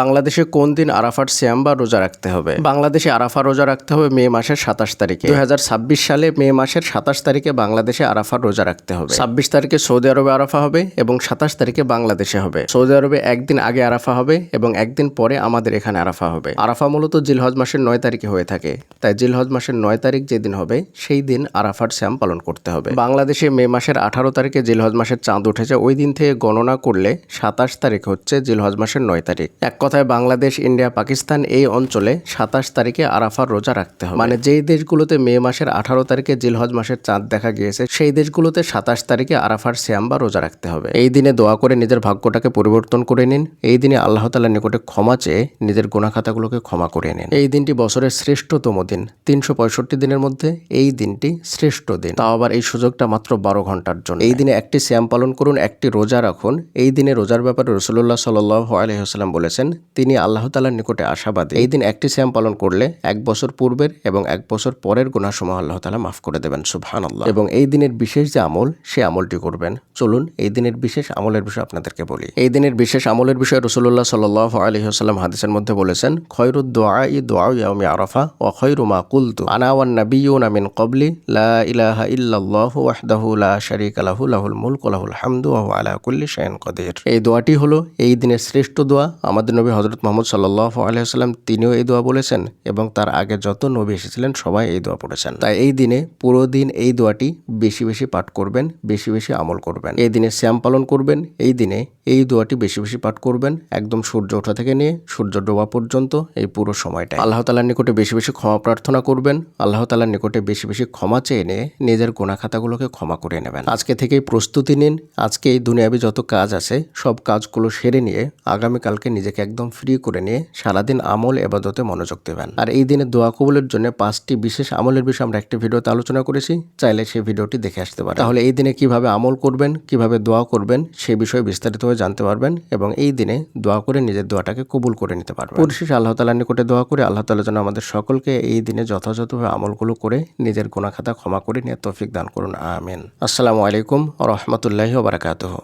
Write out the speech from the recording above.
বাংলাদেশে কোন দিন আরাফার সিয়াম বা রোজা রাখতে হবে? বাংলাদেশে আরাফা রোজা রাখতে হবে মে মাসের 27 তারিখে। 2026 সালে মে মাসের 27 তারিখে বাংলাদেশে আরাফার রোজা রাখতে হবে। 26 তারিখে সৌদি আরবে আরাফা হবে এবং 27 তারিখে বাংলাদেশে হবে। সৌদি আরবে একদিন আগে আরাফা হবে এবং একদিন পরে আমাদের এখানে আরাফা হবে। আরাফা মূলত জিলহজ মাসের 9 তারিখে হয়ে থাকে, তাই জিলহজ মাসের 9 তারিখ যেদিন হবে সেই দিন আরাফার সিয়াম পালন করতে হবে। বাংলাদেশে মে মাসের 18 তারিখে জিলহজ মাসের চাঁদ উঠেছে, ওই দিন থেকে গণনা করলে 27 তারিখ হচ্ছে জিলহজ মাসের 9 তারিখ। এক কথায় বাংলাদেশ, ইন্ডিয়া, পাকিস্তান এই অঞ্চলে 27 তারিখে আরাফার রোজা রাখতে হবে। মানে যেই দেশগুলোতে মে মাসের 18 তারিখে জিলহজ মাসের চাঁদ দেখা গিয়েছে সেই দেশগুলোতে 27 তারিখে আরাফার সিয়াম বা রোজা রাখতে হবে। এই দিনে দোয়া করে নিজের ভাগ্যটাকে পরিবর্তন করে নিন। এই দিনে আল্লাহ তাআলার নিকটে ক্ষমা চেয়ে নিজের গুনাহ খাতাগুলোকে ক্ষমা করে নিন। এই দিনটি বছরের শ্রেষ্ঠতম দিন। 365 দিনের মধ্যে এই দিনটি শ্রেষ্ঠ দিন, তাও আবার এই সুযোগটা মাত্র 12 ঘন্টার জন্য। এই দিনে একটি সিয়াম পালন করুন, একটি রোজা রাখুন। এই দিনে রোজার ব্যাপারে রাসূলুল্লাহ সাল্লাল্লাহু আলাইহি ওয়াসাল্লাম বলেছেন তিনি আল্লাহ তাআলার নিকটে আশাবাদী। এই দিন একটি সিয়াম পালন করলে 1 বছর পূর্বের এবং 1 বছর পরের গুনাহসমূহ আল্লাহ তাআলা মাফ করে দেবেন। সুবহানাল্লাহ। এবং এই দিনের বিশেষ যে আমল, সেই আমলটি করবেন। চলুন এই দিনের বিশেষ আমলের বিষয়ে আপনাদেরকে বলি। এই দিনের বিশেষ আমলের বিষয়ে রাসূলুল্লাহ সাল্লাল্লাহু আলাইহি ওয়াসাল্লাম হাদিসের মধ্যে বলেছেন, খয়রুদ দুআই দুআউ ইয়াউমি আরাফা ওয়া খয়রু মা কুলতু আনা ওয়ান নাবিয়্যুনা মিন ক্বাবলি লা ইলাহা ইল্লাল্লাহু ওয়াহদাহু লা শারীকা লাহু লাহুল মুলকু ওয়া লাহুল হামদু ওয়া হুয়া আলা কুল্লি শাইইন কাদির। এই দোয়াটি হলো এই দিনের শ্রেষ্ঠ দোয়া। আমাদের নবী হযরত মুহাম্মদ সাল্লাল্লাহু আলাইহি ওয়াসাল্লাম তিনিও এই দোয়া বলেছেন এবং তার আগে যত নবী এসেছিলেন সবাই এই দোয়া পড়েছেন। তাই এই দিনে পুরো দিন এই দোয়াটি বেশি বেশি পাঠ করবেন, বেশি বেশি আমল করবেন। এই দিনে সিয়াম পালন করবেন, এই দিনে এই দোয়াটি বেশি বেশি পাঠ করবেন একদম সূর্য ওঠা থেকে নিয়ে সূর্য ডোবা পর্যন্ত এই পুরো সময়টা। আল্লাহ তাআলার নিকটে বেশি বেশি ক্ষমা প্রার্থনা করবেন। আল্লাহ তাআলার নিকটে বেশি বেশি ক্ষমা চেয়ে নিয়ে নিজের গুনাহ খাতাগুলোকে ক্ষমা করে নেবেন। আজকে থেকেই প্রস্তুতি নিন। আজকে এই দুনিয়াবি যত কাজ আছে সব কাজগুলো সেরে নিয়ে আগামীকালকে নিজেকে একদম ফ্রি করে নিয়ে সারাদিন আমল ইবাদতে মনোযোগ দেবেন। আর এই দিনে দোয়া কবুলের জন্য 5টি বিশেষ আমলের বিষয়ে আমরা একটি ভিডিওতে আলোচনা করেছি, চাইলে সেই ভিডিওটি দেখে আসতে পারেন। তাহলে এই দিনে কিভাবে আমল করবেন, কিভাবে দোয়া করবেন সেই বিষয়ে বিস্তারিতভাবে জানতে পারবেন এবং এই দিনে দোয়া করে নিজের দোয়াটাকে কবুল করে নিতে পারবেন। পরিশেষে আল্লাহ তাআলার নিকটে দোয়া করে আল্লাহ তাআলা যেন আমাদের সকলকে এই দিনে যথাযথভাবে আমলগুলো করে নিজের গুনাহ খাতা ক্ষমা করে নিয়ে তৌফিক দান করুন। আমিন। আসসালামু আলাইকুম ওয়া রাহমাতুল্লাহি ওয়া বারাকাতুহু।